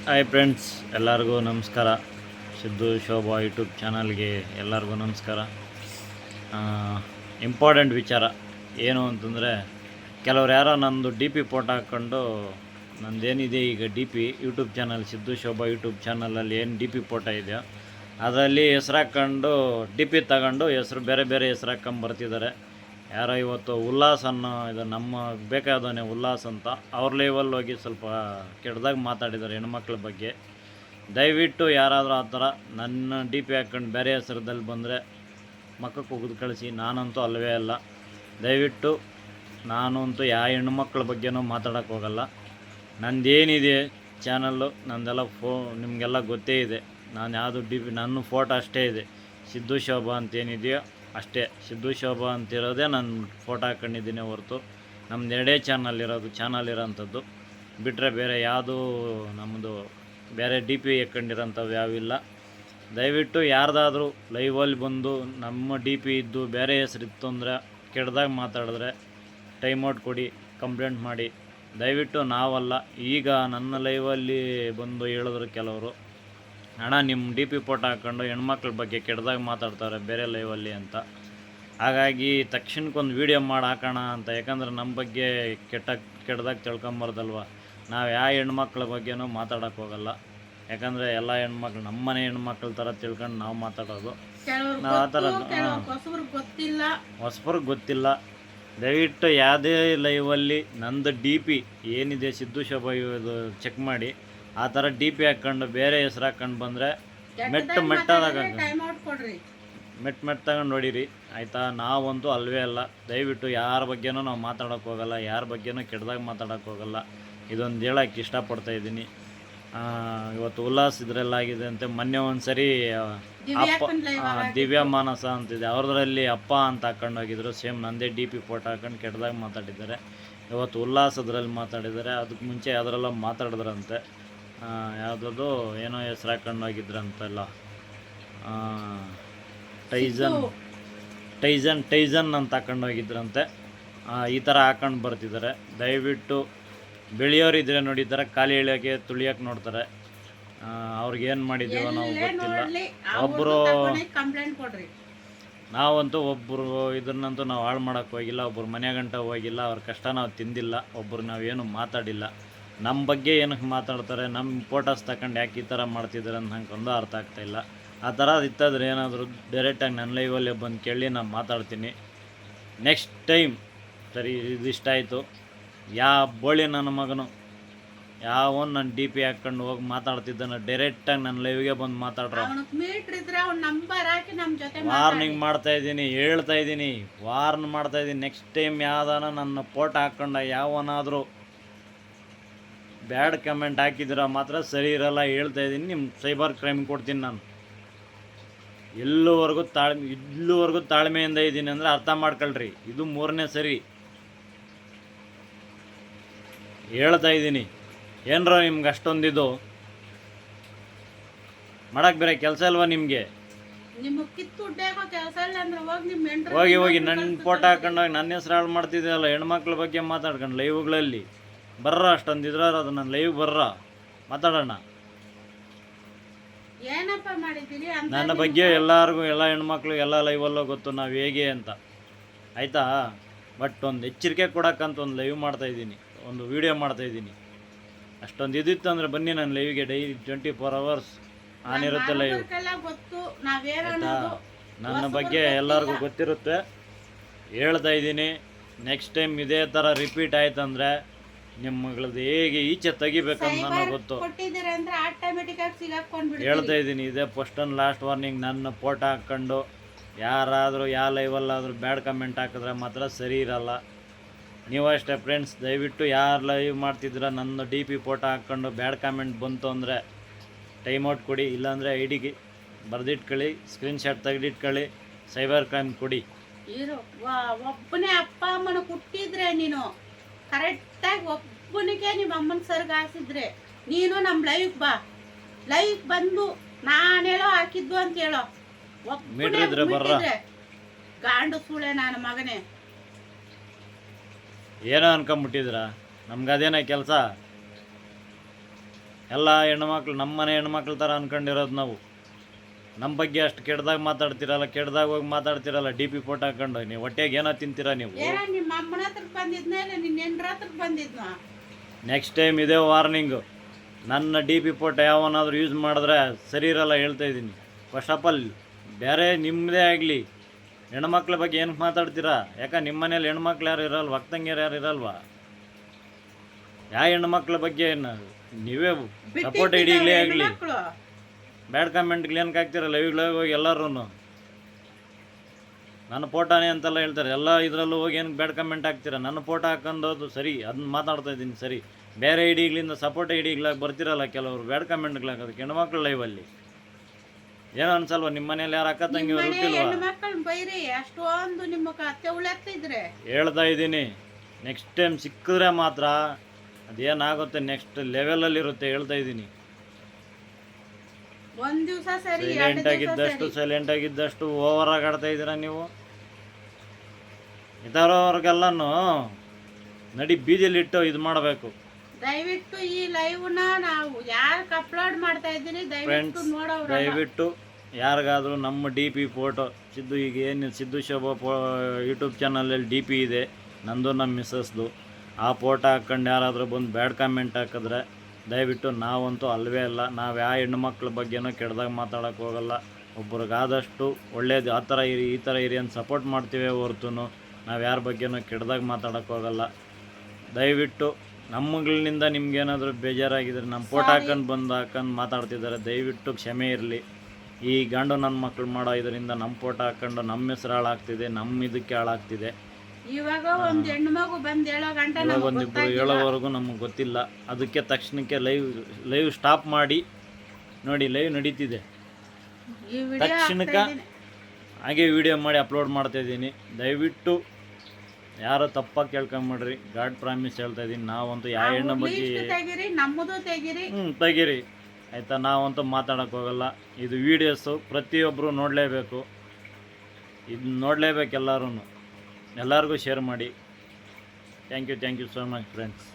Hi friends, ಎಲ್ಲರಿಗೂ ನಮಸ್ಕಾರ. Siddu Shobha YouTube ಚಾನಲ್ಗೆ ಎಲ್ಲರಿಗೂ ನಮಸ್ಕಾರ. ಇಂಪಾರ್ಟೆಂಟ್ ವಿಚಾರ ಏನು ಅಂತಂದರೆ, ಕೆಲವ್ರು ಯಾರೋ ನಂದು ಡಿ ಪಿ ಫೋಟೋ ಹಾಕ್ಕೊಂಡು, ನಂದೇನಿದೆ ಈಗ D P YouTube channel Siddu Shobha YouTube ಚಾನಲಲ್ಲಿ ಏನು ಡಿ ಪಿ ಫೋಟೋ ಇದೆಯೋ ಅದರಲ್ಲಿ ಹೆಸ್ರು ಹಾಕ್ಕೊಂಡು ಡಿ ಪಿ ತಗೊಂಡು ಹೆಸ್ರು ಬೇರೆ ಬೇರೆ ಹೆಸ್ರು ಹಾಕ್ಕೊಂಡು ಬರ್ತಿದ್ದಾರೆ. ಯಾರೋ ಇವತ್ತು ಉಲ್ಲಾಸ್ ಅನ್ನೋ ಇದು ನಮ್ಮ ಬೇಕಾದವನೇ ಉಲ್ಲಾಸ್ ಅಂತ ಅವ್ರ ಲೈವಲ್ಲಿ ಹೋಗಿ ಸ್ವಲ್ಪ ಕೆಟ್ಟದಾಗಿ ಮಾತಾಡಿದ್ದಾರೆ ಹೆಣ್ಮಕ್ಳ ಬಗ್ಗೆ. ದಯವಿಟ್ಟು ಯಾರಾದರೂ ಆ ಥರ ನನ್ನ ಡಿ ಪಿ ಹಾಕ್ಕೊಂಡು ಬೇರೆ ಹೆಸರದಲ್ಲಿ ಬಂದರೆ ಮಕ್ಕಕ್ಕೆ ಹೋಗೋದು ಕಳಿಸಿ. ನಾನಂತೂ ಅಲ್ಲವೇ ಅಲ್ಲ. ದಯವಿಟ್ಟು ನಾನು ಅಂತೂ ಯಾವ ಹೆಣ್ಮಕ್ಳ ಬಗ್ಗೆನೂ ಮಾತಾಡೋಕ್ಕೆ ಹೋಗಲ್ಲ. ನಂದೇನಿದೆ ಚಾನಲ್ಲು ನಂದೆಲ್ಲ ನಿಮಗೆಲ್ಲ ಗೊತ್ತೇ ಇದೆ. ನಾನು ಯಾವುದು ಡಿ ಪಿ ನನ್ನ ಫೋಟೋ ಅಷ್ಟೇ ಇದೆ. ಸಿದ್ದು ಶೋಭಾ ಅಂತೇನಿದೆಯೋ ಅಷ್ಟೇ, ಸಿದ್ದು ಶೋಭಾ ಅಂತಿರೋದೇ ನಾನು ಫೋಟೋ ಹಾಕ್ಕೊಂಡಿದ್ದೀನಿ ಹೊರತು ನಮ್ಮದು ಎರಡೇ ಚಾನಲ್ ಇರೋಂಥದ್ದು ಬಿಟ್ಟರೆ ಬೇರೆ ಯಾವುದೂ ನಮ್ಮದು ಬೇರೆ ಡಿ ಪಿ ಹಾಕ್ಕೊಂಡಿರೋಂಥವು ಯಾವಿಲ್ಲ. ದಯವಿಟ್ಟು ಯಾರ್ದಾದ್ರೂ ಲೈವಲ್ಲಿ ಬಂದು ನಮ್ಮ ಡಿ ಪಿ ಇದ್ದು ಬೇರೆ ಹೆಸರಿತ್ತು ಅಂದರೆ ಕೆಟ್ಟದಾಗಿ ಮಾತಾಡಿದ್ರೆ ಟೈಮ್ ಔಟ್ ಕೊಡಿ, ಕಂಪ್ಲೇಂಟ್ ಮಾಡಿ. ದಯವಿಟ್ಟು ನಾವಲ್ಲ. ಈಗ ನನ್ನ ಲೈವಲ್ಲಿ ಬಂದು ಹೇಳಿದ್ರು ಕೆಲವರು, ಅಣ್ಣ ನಿಮ್ಮ ಡಿ ಪಿ ಫೋಟೋ ಹಾಕ್ಕೊಂಡು ಹೆಣ್ಮಕ್ಳ ಬಗ್ಗೆ ಕೆಟ್ಟದಾಗಿ ಮಾತಾಡ್ತಾರೆ ಬೇರೆ ಲೈವಲ್ಲಿ ಅಂತ. ಹಾಗಾಗಿ ತಕ್ಷಣಕ್ಕೊಂದು ವೀಡಿಯೋ ಮಾಡಿ ಹಾಕೋಣ ಅಂತ. ಯಾಕಂದರೆ ನಮ್ಮ ಬಗ್ಗೆ ಕೆಟ್ಟದಾಗಿ ತಿಳ್ಕೊಂಬಾರ್ದಲ್ವ. ನಾವು ಯಾವ ಹೆಣ್ಮಕ್ಳ ಬಗ್ಗೆನೂ ಮಾತಾಡೋಕ್ಕೆ ಹೋಗಲ್ಲ. ಯಾಕಂದರೆ ಎಲ್ಲ ಹೆಣ್ಮಕ್ಳು ನಮ್ಮನೆ ಹೆಣ್ಮಕ್ಳ ಥರ ತಿಳ್ಕೊಂಡು ನಾವು ಮಾತಾಡೋದು. ನಾವು ಆ ಥರ ಹೊಸಬ್ರಿಗೆ ಗೊತ್ತಿಲ್ಲ. ದಯವಿಟ್ಟು ಯಾವುದೇ ಲೈವಲ್ಲಿ ನಂದು ಡಿ ಪಿ ಏನಿದೆ ಸಿದ್ದು ಶೋಭಾ ಇದು ಚೆಕ್ ಮಾಡಿ. ಆ ಥರ ಡಿ ಪಿ ಹಾಕ್ಕೊಂಡು ಬೇರೆ ಹೆಸ್ರು ಹಾಕ್ಕೊಂಡು ಬಂದರೆ ಮೆಟ್ಟಾದಾಗ ತಗೊಂಡು ನೋಡಿರಿ ಆಯಿತಾ. ನಾವಂತೂ ಅಲ್ವೇ ಅಲ್ಲ. ದಯವಿಟ್ಟು ಯಾರ ಬಗ್ಗೆನೂ ನಾವು ಮಾತಾಡೋಕ್ಕೆ ಹೋಗಲ್ಲ, ಯಾರ ಬಗ್ಗೆನೂ ಕೆಟ್ಟದಾಗಿ ಮಾತಾಡೋಕ್ಕೆ ಹೋಗಲ್ಲ. ಇದೊಂದು ಹೇಳೋಕ್ಕೆ ಇಷ್ಟಪಡ್ತಾಯಿದ್ದೀನಿ. ಇವತ್ತು ಉಲ್ಲಾಸ್ ಇದರಲ್ಲಾಗಿದೆ ಅಂತೆ. ಮೊನ್ನೆ ಒಂದು ಸರಿ ಅಪ್ಪ ದಿವ್ಯಾ ಮಾನಸ ಅಂತಿದೆ, ಅವ್ರದ್ರಲ್ಲಿ ಅಪ್ಪ ಅಂತ ಹಾಕ್ಕೊಂಡು ಹೋಗಿದ್ರು. ಸೇಮ್ ನಂದೇ ಡಿ ಪಿ ಫೋಟೋ ಹಾಕ್ಕೊಂಡು ಕೆಟ್ಟದಾಗಿ ಮಾತಾಡಿದ್ದಾರೆ. ಇವತ್ತು ಉಲ್ಲಾಸ್ ಅದರಲ್ಲಿ ಮಾತಾಡಿದ್ದಾರೆ. ಅದಕ್ಕೆ ಮುಂಚೆ ಯಾವುದ್ರಲ್ಲ ಮಾತಾಡಿದ್ರಂತೆ. ಯಾವುದದು ಏನೋ ಹೆಸ್ರು ಹಾಕ್ಕೊಂಡು ಹೋಗಿದ್ರಂತೆಲ್ಲ, ಟೈಸನ್ ಅಂತ ಹಾಕ್ಕೊಂಡು ಹೋಗಿದ್ರಂತೆ. ಈ ಥರ ಹಾಕ್ಕೊಂಡು ಬರ್ತಿದ್ದಾರೆ. ದಯವಿಟ್ಟು ಬೆಳೆಯೋರಿದ್ರೆ ನೋಡಿ, ಈ ಥರ ಖಾಲಿ ಎಳೆಯೋಕ್ಕೆ ತುಳಿಯೋಕ್ಕೆ ನೋಡ್ತಾರೆ. ಅವ್ರಿಗೇನು ಮಾಡಿದ್ದೀವೋ ನಾವು ಗೊತ್ತಿಲ್ಲ. ಒಬ್ಬರು ನಾವಂತೂ ಒಬ್ಬರು ಇದನ್ನಂತೂ ನಾವು ಹಾಳು ಮಾಡೋಕ್ಕೆ ಹೋಗಿಲ್ಲ. ಒಬ್ಬರು ಮನೆ ಗಂಟ ಹೋಗಿಲ್ಲ. ಅವ್ರ ಕಷ್ಟ ನಾವು ತಿಂದಿಲ್ಲ. ಒಬ್ಬರು ನಾವೇನು ಮಾತಾಡಿಲ್ಲ. ನಮ್ಮ ಬಗ್ಗೆ ಏನಕ್ಕೆ ಮಾತಾಡ್ತಾರೆ, ನಮ್ಮ ಫೋಟೋಸ್ ತಗೊಂಡು ಯಾಕೆ ಈ ಥರ ಮಾಡ್ತಿದ್ದಾರೆ ಅಂತ ನಂಗೊಂದು ಅರ್ಥ ಆಗ್ತಾಯಿಲ್ಲ. ಆ ಥರ ಇತ್ತಾದ್ರೆ ಏನಾದರೂ ಡೈರೆಕ್ಟಾಗಿ ನನ್ನ ಲೈವಲ್ಲೇ ಬಂದು ಕೇಳಿ ನಾನು ಮಾತಾಡ್ತೀನಿ. ನೆಕ್ಸ್ಟ್ ಟೈಮ್ ಸರಿ ಇದಿಷ್ಟ ಆಯಿತು. ಯಾವ ಬೋಳಿ ನನ್ನ ಮಗನು ಯಾವನು ನನ್ನ ಡಿ ಪಿ ಹಾಕ್ಕೊಂಡು ಹೋಗಿ ಮಾತಾಡ್ತಿದ್ದಾನೆ ಡೈರೆಕ್ಟಾಗಿ ನನ್ನ ಲೈವ್ಗೆ ಬಂದು ಮಾತಾಡ್ರ. ವಾರ್ನಿಂಗ್ ಮಾಡ್ತಾಯಿದ್ದೀನಿ, ಹೇಳ್ತಾಯಿದ್ದೀನಿ, ವಾರ್ನ್ ಮಾಡ್ತಾಯಿದ್ದೀನಿ. ನೆಕ್ಸ್ಟ್ ಟೈಮ್ ಯಾವ್ದಾನ ನನ್ನ ಫೋಟೋ ಹಾಕ್ಕೊಂಡು ಯಾವನಾದರೂ ಬ್ಯಾಡ್ ಕಮೆಂಟ್ ಹಾಕಿದ್ರೆ ಮಾತ್ರ ಸರಿ ಇರಲ್ಲ. ಹೇಳ್ತಾಯಿದ್ದೀನಿ, ನಿಮ್ಮ ಸೈಬರ್ ಕ್ರೈಮ್ ಕೊಡ್ತೀನಿ ನಾನು. ಇಲ್ಲಿವರೆಗೂ ತಾಳ್ಮೆಯಿಂದ ಇದ್ದೀನಿ ಅಂದರೆ ಅರ್ಥ ಮಾಡ್ಕೊಳ್ರಿ. ಇದು 3ನೇ ಸರಿ ಹೇಳ್ತಾ ಇದ್ದೀನಿ. ಏನರ ನಿಮ್ಗೆ ಅಷ್ಟೊಂದಿದು ಮಾಡೋಕ್ಕೆ ಬೇರೆ ಕೆಲಸ ಇಲ್ವಾ ನಿಮಗೆ? ಹೋಗಿ ನನ್ನ ಫೋಟೋ ಹಾಕೊಂಡೋಗಿ ನನ್ನ ಹೆಸ್ರು ಹಾಳು ಮಾಡ್ತಿದ್ದೀರಲ್ಲ. ಹೆಣ್ಮಕ್ಳ ಬಗ್ಗೆ ಮಾತಾಡ್ಕೊಂಡು ಲೈವ್ಗಳಲ್ಲಿ ಬರ್ರ. ಅಷ್ಟೊಂದಿದ್ರ ಅದು ನನ್ನ ಲೈವ್ ಬರ್ರ, ಮಾತಾಡೋಣ. ನನ್ನ ಬಗ್ಗೆ ಎಲ್ಲರಿಗೂ, ಎಲ್ಲ ಹೆಣ್ಮಕ್ಳು ಎಲ್ಲ ಲೈವಲ್ಲೂ ಗೊತ್ತು ನಾವು ಹೇಗೆ ಅಂತ, ಆಯಿತಾ. ಬಟ್ ಒಂದು ಎಚ್ಚರಿಕೆ ಕೊಡೋಕ್ಕಂತ ಒಂದು ಲೈವ್ ಮಾಡ್ತಾಯಿದ್ದೀನಿ, ಒಂದು ವೀಡಿಯೋ ಮಾಡ್ತಾಯಿದ್ದೀನಿ. ಅಷ್ಟೊಂದು ಇದಿತ್ತು ಅಂದರೆ ಬನ್ನಿ ನನ್ನ ಲೈವ್ಗೆ. ಡೈಲಿ 24 hours ಆನ್ ಇರುತ್ತೆ ಲೈವ್, ಆಯಿತಾ. ನನ್ನ ಬಗ್ಗೆ ಎಲ್ಲರಿಗೂ ಗೊತ್ತಿರುತ್ತೆ. ಹೇಳ್ತಾ ಇದ್ದೀನಿ, ನೆಕ್ಸ್ಟ್ ಟೈಮ್ ಇದೇ ಥರ ರಿಪೀಟ್ ಆಯ್ತಂದರೆ ನಿಮ್ಮಗಳದ್ದು ಹೇಗೆ ಈಚೆ ತೆಗಿಬೇಕಂತ ನನಗೆ ಗೊತ್ತು. ಹೇಳ್ತಾ ಇದ್ದೀನಿ, ಇದೇ ಫಸ್ಟ್ ಆ್ಯಂಡ್ ಲಾಸ್ಟ್ ವಾರ್ನಿಂಗ್. ನನ್ನ ಫೋಟೋ ಹಾಕ್ಕೊಂಡು ಯಾರಾದರೂ ಯಾವ ಲೈವಲ್ಲಾದರೂ ಬ್ಯಾಡ್ ಕಮೆಂಟ್ ಹಾಕಿದ್ರೆ ಮಾತ್ರ ಸರಿ ಇರಲ್ಲ. ನೀವು ಅಷ್ಟೇ ಫ್ರೆಂಡ್ಸ್. ದಯವಿಟ್ಟು ಯಾರು ಲೈವ್ ಮಾಡ್ತಿದ್ರೆ ನನ್ನ ಡಿ ಪಿ ಫೋಟೋ ಹಾಕ್ಕೊಂಡು ಬ್ಯಾಡ್ ಕಮೆಂಟ್ ಬಂತು ಅಂದರೆ ಟೈಮ್ ಔಟ್ ಕೊಡಿ. ಇಲ್ಲಾಂದರೆ ಐಡಿಗೆ ಬರೆದಿಟ್ಕೊಳ್ಳಿ, ಸ್ಕ್ರೀನ್ಶಾಟ್ ತೆಗೆದಿಟ್ಕೊಳ್ಳಿ, ಸೈಬರ್ ಕ್ರೈಮ್ ಕೊಡಿ. ಒಬ್ಬನೇ ಅಪ್ಪ ಅಮ್ಮನ ಹುಟ್ಟಿದ್ರೆ ನೀನು ಕರೆಕ್ಟಾಗಿ ಒಬ್ಬನಿಗೆ ನಿಮ್ಮ ಅಮ್ಮನ ಸರ್ಗ ಹಾಸಿದ್ರೆ ನೀನು ನಮ್ಮ ಲೈವ್ ಬಾ. ಲೈವ್ ಬಂದು ನಾನೇಳೋ ಹಾಕಿದ್ದು ಅಂತ ಹೇಳೋ. ಒಬ್ಬನೇ ಗಾಂಡು ಸೂಳೆ ನನ್ನ ಮಗನೇ. ಏನೋ ಅನ್ಕೊಂಬಿಟ್ಟಿದ್ರ, ನಮ್ಗೆ ಅದೇನೋ ಕೆಲಸ. ಎಲ್ಲ ಹೆಣ್ಮಕ್ಳು ನಮ್ಮ ಮನೆ ಹೆಣ್ಮಕ್ಳ ಥರ ಅಂದ್ಕೊಂಡಿರೋದು ನಾವು. ನಮ್ಮ ಬಗ್ಗೆ ಅಷ್ಟು ಕೆಡ್ದಾಗ ಮಾತಾಡ್ತಿರಲ್ಲ, ಕೆಡ್ದಾಗ ಹೋಗಿ ಮಾತಾಡ್ತಿರಲ್ಲ ಡಿ ಪಿ ಫೋಟೋ ಹಾಕೊಂಡು. ನೀವು ಹೊಟ್ಟೆಗೆ ಏನೋ ತಿಂತೀರಾ ನೀವು? ನಿಮ್ಮ ಅಮ್ಮನ ಹತ್ರಕ್ಕೆ ಬಂದಿದ್ನ ಇಲ್ಲ ನಿನ್ನ ಹೆಂಡ್ರ ಹತ್ರಕ್ಕೆ ಬಂದಿದ್ನ? ನೆಕ್ಸ್ಟ್ ಟೈಮ್ ಇದೇ ವಾರ್ನಿಂಗು. ನನ್ನ ಡಿ ಪಿ ಫೋಟೋ ಯಾವನಾದರೂ ಯೂಸ್ ಮಾಡಿದ್ರೆ ಸರಿ ಇರಲ್ಲ ಹೇಳ್ತಾಯಿದ್ದೀನಿ. ಫಸ್ಟ್ ಆಫ್ ಆಲ್ ಬೇರೆ ನಿಮ್ಮದೇ ಆಗಲಿ ಹೆಣ್ಮಕ್ಳ ಬಗ್ಗೆ ಏನಕ್ಕೆ ಮಾತಾಡ್ತೀರಾ? ಯಾಕೆ ನಿಮ್ಮ ಮನೇಲಿ ಹೆಣ್ಮಕ್ಳು ಯಾರು ಇರಲ್ವ? ಅಕ್ಕಂಗಿಯರು ಯಾರು ಇರಲ್ವಾ? ಯಾವ ಹೆಣ್ಮಕ್ಳ ಬಗ್ಗೆ ಏನು ನೀವೇ ಸಪೋರ್ಟ್ ಹಿಡಿಗ್ಲೇ ಆಗಲಿ, ಬ್ಯಾಡ್ ಕಮೆಂಟ್ಗಳು ಏನಕ್ಕೆ ಹಾಕ್ತೀರ ಲೈವ್ಗಳಿಗೆ ಹೋಗಿ ಎಲ್ಲರೂ? ನನ್ನ ಫೋಟೋನೇ ಅಂತೆಲ್ಲ ಹೇಳ್ತಾರೆ, ಎಲ್ಲ ಇದರಲ್ಲೂ ಹೋಗಿ ಏನಕ್ಕೆ ಬ್ಯಾಡ್ ಕಮೆಂಟ್ ಹಾಕ್ತೀರ? ನನ್ನ ಫೋಟೋ ಹಾಕೊಂಡೋದು ಸರಿ, ಅದನ್ನ ಮಾತಾಡ್ತಾ ಇದ್ದೀನಿ ಸರಿ. ಬೇರೆ ಐಡಿಗಳಿಂದ ಸಪೋರ್ಟ್ ಐಡಿಗಳಾಗಿ ಬರ್ತಿರಲ್ಲ ಕೆಲವರು ಬ್ಯಾಡ್ ಕಮೆಂಟ್ಗಳಾಗೋದಕ್ಕೆ ಹೆಣ್ಮಕ್ಳು ಲೈವಲ್ಲಿ. ಏನೋ ಅನ್ಸಲ್ವ? ನಿಮ್ಮ ಮನೇಲಿ ಯಾರು ಅಕ್ಕ ತಂಗಿ ಹುಟ್ಟಿಲ್ವಾ? ಬೈರಿ ಅಷ್ಟೊಂದು ನಿಮ್ಮ ತೆವಳಾಗ್ತಿದ್ರೆ ಹೇಳ್ತಾ ಇದ್ದೀನಿ. ನೆಕ್ಸ್ಟ್ ಟೈಮ್ ಸಿಕ್ಕಿದ್ರೆ ಮಾತ್ರ ಅದೇನಾಗುತ್ತೆ ನೆಕ್ಸ್ಟ್ ಲೆವೆಲಲ್ಲಿರುತ್ತೆ ಹೇಳ್ತಾ ಇದ್ದೀನಿ. ಒಂದ್ ದಿವಸ ಸರಿ ಸೈಲೆಂಟ್ ಆಗಿದ್ದಷ್ಟು ಓವರ್ ಆಗಿ ಆಡ್ತಾ ಇದ್ದೀರಾ ನೀವು. ಇದರವ್ರಿಗೆಲ್ಲನೂ ನಡಿ ಬೀದಿಲಿಟ್ಟು ಇದು ಮಾಡಬೇಕು. ದಯವಿಟ್ಟು ಈ ಲೈವ್ನ ನಾವು ಯಾಕೆ ಅಪ್ಲೋಡ್ ಮಾಡ್ತಾ ಇದ್ದೀನಿ ದಯವಿಟ್ಟು ಯಾರಿಗಾದರೂ ನಮ್ಮ ಡಿ ಪಿ ಫೋಟೋ ಸಿದ್ದು, ಈಗ ಏನು ಸಿದ್ದು ಶೋಭಾ ಯೂಟ್ಯೂಬ್ ಚಾನಲಲ್ಲಿ ಡಿ ಪಿ ಇದೆ ನಂದು ನಮ್ಮ ಮಿಸ್ಸಸ್ದು, ಆ ಫೋಟೋ ಹಾಕ್ಕೊಂಡು ಯಾರಾದರೂ ಬಂದು ಬ್ಯಾಡ್ ಕಮೆಂಟ್ ಹಾಕಿದ್ರೆ ದಯವಿಟ್ಟು ನಾವಂತೂ ಅಲ್ವೇ ಅಲ್ಲ. ನಾವು ಯಾವ ಹೆಣ್ಮಕ್ಳ ಬಗ್ಗೆನೂ ಕೆಡ್ದಾಗ ಮಾತಾಡೋಕ್ಕೆ ಹೋಗಲ್ಲ. ಒಬ್ರಿಗಾದಷ್ಟು ಒಳ್ಳೇದು ಆ ಥರ ಇರಿ ಈ ಥರ ಇರಿ ಅಂತ ಸಪೋರ್ಟ್ ಮಾಡ್ತೀವಿ ಹೊರತು ನಾವು ಯಾರ ಬಗ್ಗೆನೂ ಕೆಡ್ದಾಗ ಮಾತಾಡೋಕ್ಕೆ ಹೋಗಲ್ಲ. ದಯವಿಟ್ಟು ನಮ್ಮಗಳಿಂದ ನಿಮ್ಗೇನಾದರೂ ಬೇಜಾರಾಗಿದ್ರೆ ನಮ್ಮ ಫೋಟೋ ಹಾಕೊಂಡು ಮಾತಾಡ್ತಿದ್ದಾರೆ, ದಯವಿಟ್ಟು ಕ್ಷಮೆ ಇರಲಿ. ಈ ಗಂಡು ನನ್ನ ಮಕ್ಕಳು ಮಾಡೋ ಇದರಿಂದ ನಮ್ಮ ಫೋಟೋ ಹಾಕ್ಕೊಂಡು ನಮ್ಮ ಹೆಸರು ಹಾಳಾಗ್ತಿದೆ, ನಮ್ಮ ಇದಕ್ಕೆ ಹಾಳಾಗ್ತಿದೆ. ಇವಾಗ ಒಂದು ಹೆಣ್ಣು ಮಗು ಬಂದು ಒಂದಿಬ್ಬರು ಹೇಳೋವರೆಗೂ ನಮಗೆ ಗೊತ್ತಿಲ್ಲ. ಅದಕ್ಕೆ ತಕ್ಷಣಕ್ಕೆ ಲೈವ್ ಸ್ಟಾಪ್ ಮಾಡಿ ನೋಡಿ, ಲೈವ್ ನಡೀತಿದೆ ತಕ್ಷಣಕ್ಕೆ ಹಾಗೆ ವಿಡಿಯೋ ಮಾಡಿ ಅಪ್ಲೋಡ್ ಮಾಡ್ತಾಯಿದ್ದೀನಿ. ದಯವಿಟ್ಟು ಯಾರೋ ತಪ್ಪಾಗಿ ಕೇಳ್ಕೊಂಬಿಡ್ರಿ, ಗಾಡ್ ಪ್ರಾಮಿಸ್ ಹೇಳ್ತಾ ಇದ್ದೀನಿ. ನಾವಂತೂ ಯಾವ ಹೆಣ್ಣು ಬಗ್ಗೆ ತೆಗೀರಿ ಆಯಿತಾ, ನಾವಂತೂ ಮಾತಾಡೋಕ್ಕೆ ಹೋಗಲ್ಲ. ಇದು ವೀಡಿಯೋಸು ಪ್ರತಿಯೊಬ್ಬರು ನೋಡಲೇಬೇಕು, ಇದು ನೋಡಲೇಬೇಕು ಎಲ್ಲರಿಗೂ ಶೇರ್ ಮಾಡಿ. Thank you so much friends.